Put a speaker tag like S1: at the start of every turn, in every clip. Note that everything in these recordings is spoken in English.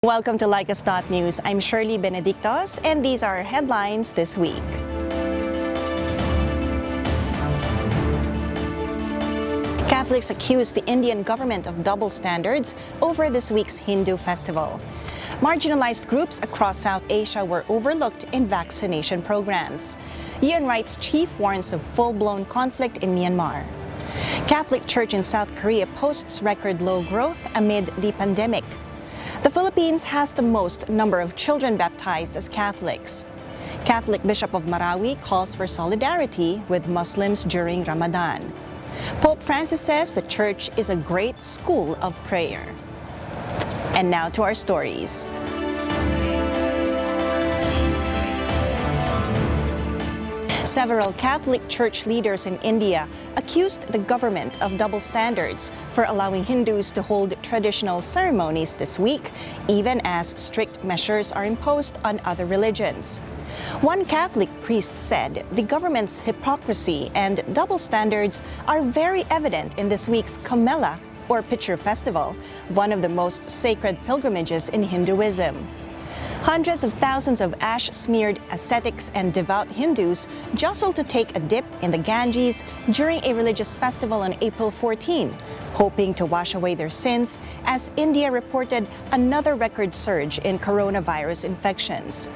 S1: Welcome to LiCAS.news. I'm Shirley Benedictos, and these are our headlines this week. Catholics accuse the Indian government of double standards over this week's Hindu festival. Marginalized groups across South Asia were overlooked in vaccination programs. UN rights chief warns of full-blown conflict in Myanmar. Catholic Church in South Korea posts record low growth amid the pandemic. The Philippines has the most number of children baptized as Catholics. Catholic Bishop of Marawi calls for solidarity with Muslims during Ramadan. Pope Francis says the church is a great school of prayer. And now to our stories. Several Catholic Church leaders in India accused the government of double standards for allowing Hindus to hold traditional ceremonies this week, even as strict measures are imposed on other religions. One Catholic priest said the government's hypocrisy and double standards are very evident in this week's Kamela, or Pitcher Festival, one of the most sacred pilgrimages in Hinduism. Hundreds of thousands of ash-smeared ascetics and devout Hindus jostled to take a dip in the Ganges during a religious festival on April 14, hoping to wash away their sins as India reported another record surge in coronavirus infections.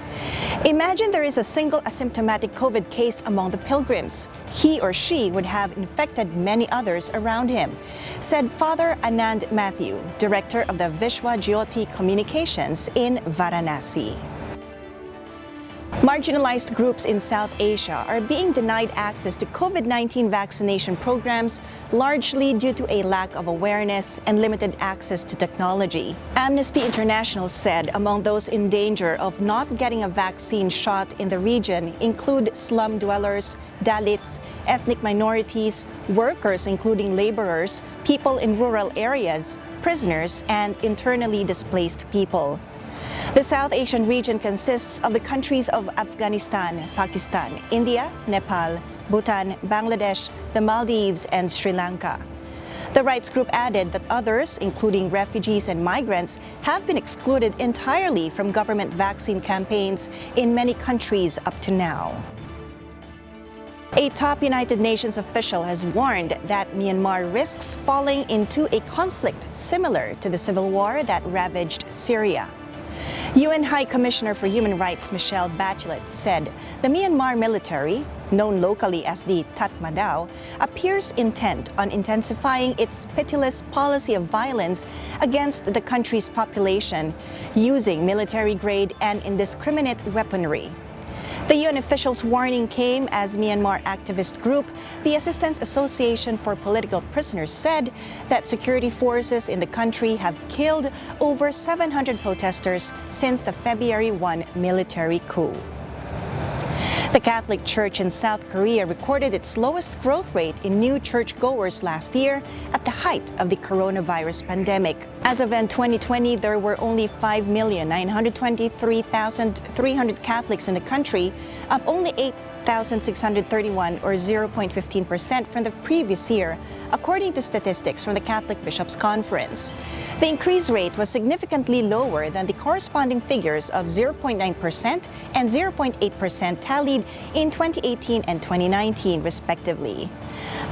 S1: Imagine there is a single asymptomatic COVID case among the pilgrims. He or she would have infected many others around him, said Father Anand Matthew, director of the Vishwa Jyoti Communications in Varanasi. Marginalized groups in South Asia are being denied access to COVID-19 vaccination programs, largely due to a lack of awareness and limited access to technology. Amnesty International said among those in danger of not getting a vaccine shot in the region include slum dwellers, Dalits, ethnic minorities, workers including laborers, people in rural areas, prisoners, and internally displaced people. The South Asian region consists of the countries of Afghanistan, Pakistan, India, Nepal, Bhutan, Bangladesh, the Maldives, and Sri Lanka. The rights group added that others, including refugees and migrants, have been excluded entirely from government vaccine campaigns in many countries up to now. A top United Nations official has warned that Myanmar risks falling into a conflict similar to the civil war that ravaged Syria. UN High Commissioner for Human Rights Michelle Bachelet said the Myanmar military, known locally as the Tatmadaw, appears intent on intensifying its pitiless policy of violence against the country's population, using military-grade and indiscriminate weaponry. The UN official's warning came as Myanmar activist group, the Assistance Association for Political Prisoners, said that security forces in the country have killed over 700 protesters since the February 1 military coup. The Catholic Church in South Korea recorded its lowest growth rate in new churchgoers last year at the height of the coronavirus pandemic. As of end 2020, there were only 5,923,300 Catholics in the country, up only 8,631 or 0.15% from the previous year, according to statistics from the Catholic Bishops' Conference. The increase rate was significantly lower than the corresponding figures of 0.9% and 0.8% tallied in 2018 and 2019, respectively.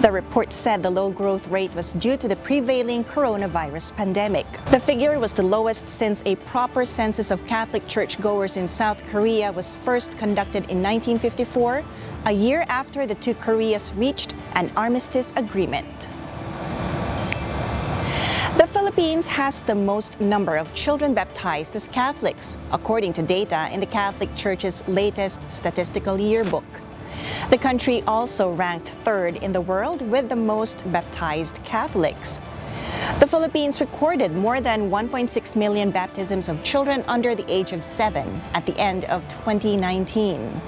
S1: The report said the low growth rate was due to the prevailing coronavirus pandemic. The figure was the lowest since a proper census of Catholic churchgoers in South Korea was first conducted in 1954, a year after the two Koreas reached an armistice agreement. The Philippines has the most number of children baptized as Catholics, according to data in the Catholic Church's latest statistical yearbook. The country also ranked third in the world with the most baptized Catholics. The Philippines recorded more than 1.6 million baptisms of children under the age of 7 at the end of 2019.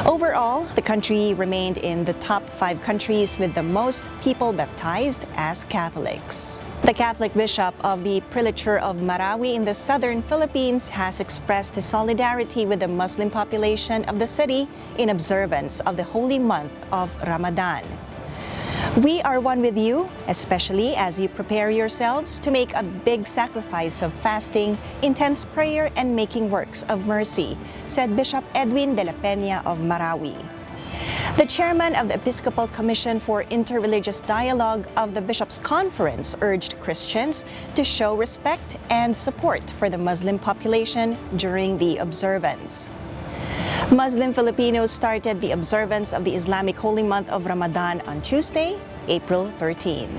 S1: Overall, the country remained in the top 5 countries with the most people baptized as Catholics. The Catholic Bishop of the Prelature of Marawi in the southern Philippines has expressed his solidarity with the Muslim population of the city in observance of the holy month of Ramadan. We are one with you, especially as you prepare yourselves to make a big sacrifice of fasting, intense prayer, and making works of mercy, said Bishop Edwin de la Peña of Marawi. The chairman of the Episcopal Commission for Interreligious Dialogue of the Bishops' Conference urged Christians to show respect and support for the Muslim population during the observance. Muslim Filipinos started the observance of the Islamic holy month of Ramadan on Tuesday, April 13.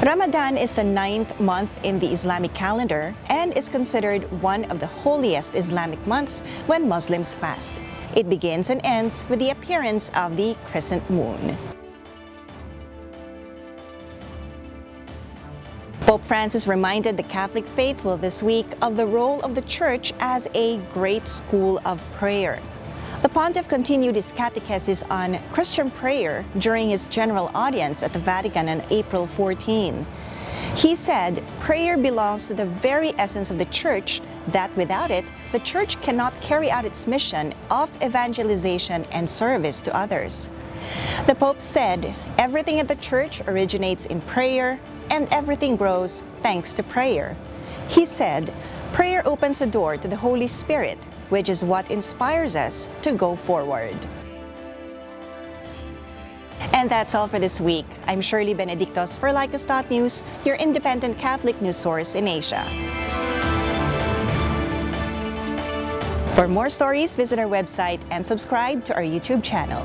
S1: Ramadan is the 9th month in the Islamic calendar and is considered one of the holiest Islamic months when Muslims fast. It begins and ends with the appearance of the crescent moon. Pope Francis reminded the Catholic faithful this week of the role of the Church as a great school of prayer. The Pontiff continued his catechesis on Christian prayer during his general audience at the Vatican on April 14. He said, prayer belongs to the very essence of the Church, that without it, the Church cannot carry out its mission of evangelization and service to others. The Pope said, everything at the Church originates in prayer, and everything grows thanks to prayer. He said, prayer opens the door to the Holy Spirit, which is what inspires us to go forward. And that's all for this week. I'm Shirley Benedictos for LiCAS.news, your independent Catholic news source in Asia. For more stories, visit our website and subscribe to our YouTube channel.